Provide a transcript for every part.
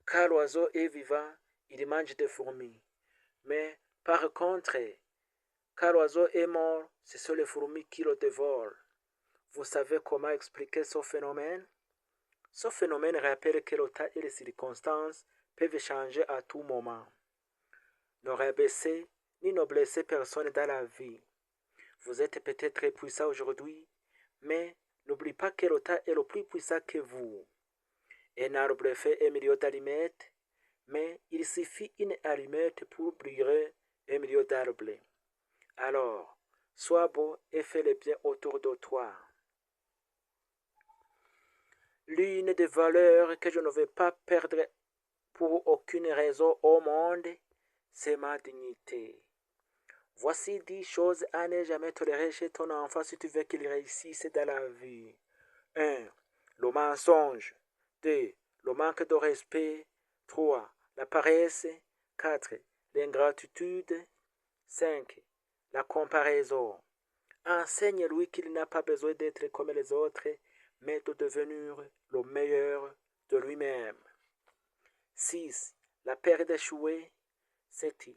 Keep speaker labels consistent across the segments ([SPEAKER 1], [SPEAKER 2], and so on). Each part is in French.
[SPEAKER 1] Car l'oiseau est vivant, il mange des fourmis. Mais par contre, quand l'oiseau est mort, ce sont les fourmis qui le dévorent. Vous savez comment expliquer ce phénomène? Ce phénomène rappelle que le temps et les circonstances peuvent changer à tout moment. Ne rabaissez ni ne blessez personne dans la vie. Vous êtes peut-être très puissant aujourd'hui, mais n'oubliez pas que le temps est le plus puissant que vous. Un arbre fait un million d'allumettes, mais il suffit une allumette pour brûler un million d'arbres. Alors, sois beau et fais le bien autour de toi. L'une des valeurs que je ne veux pas perdre pour aucune raison au monde, c'est ma dignité. Voici 10 choses à ne jamais tolérer chez ton enfant si tu veux qu'il réussisse dans la vie. 1. Le mensonge. 2. Le manque de respect. 3. La paresse. 4. L'ingratitude. 5. La comparaison. Enseigne-lui qu'il n'a pas besoin d'être comme les autres, mais de devenir le meilleur de lui-même. 6. La peur d'échouer. 7.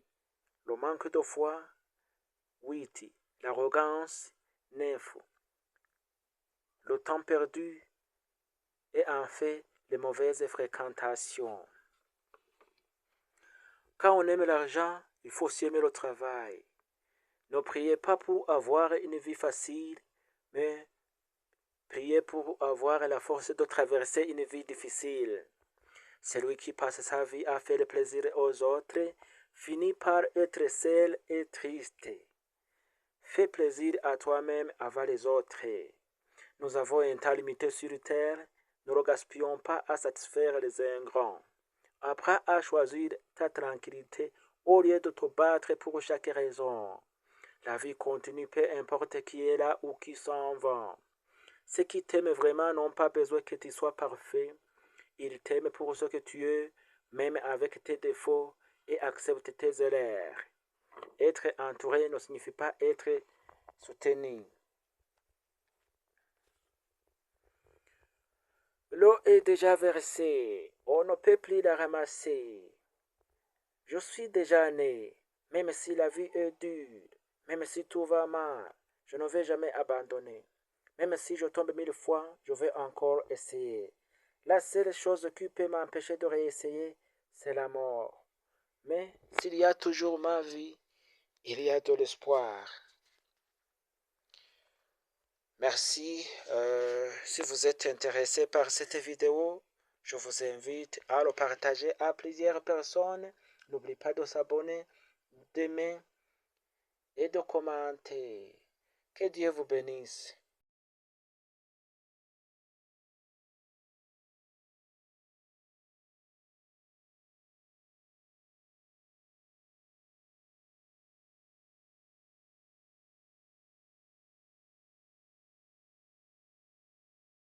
[SPEAKER 1] Le manque de foi. 8. L'arrogance. 9. Le temps perdu. Et en fait, les mauvaises fréquentations. Quand on aime l'argent, il faut aussi aimer le travail. Ne priez pas pour avoir une vie facile, mais priez pour avoir la force de traverser une vie difficile. Celui qui passe sa vie à faire plaisir aux autres finit par être seul et triste. Fais plaisir à toi-même avant les autres. Nous avons un temps limité sur terre, ne le gaspillons pas à satisfaire les ingrats. Apprends à choisir ta tranquillité au lieu de te battre pour chaque raison. La vie continue, peu importe qui est là ou qui s'en va. Ceux qui t'aiment vraiment n'ont pas besoin que tu sois parfait. Ils t'aiment pour ce que tu es, même avec tes défauts, et acceptent tes erreurs. Être entouré ne signifie pas être soutenu. L'eau est déjà versée, on ne peut plus la ramasser. Je suis déjà né, même si la vie est dure, même si tout va mal, je ne vais jamais abandonner. Même si je tombe 1000 fois, je vais encore essayer. La seule chose qui peut m'empêcher de réessayer, c'est la mort. Mais s'il y a toujours ma vie, il y a de l'espoir. Merci. Si vous êtes intéressé par cette vidéo, je vous invite à le partager à plusieurs personnes. N'oubliez pas de s'abonner, d'aimer et de commenter. Que Dieu vous bénisse.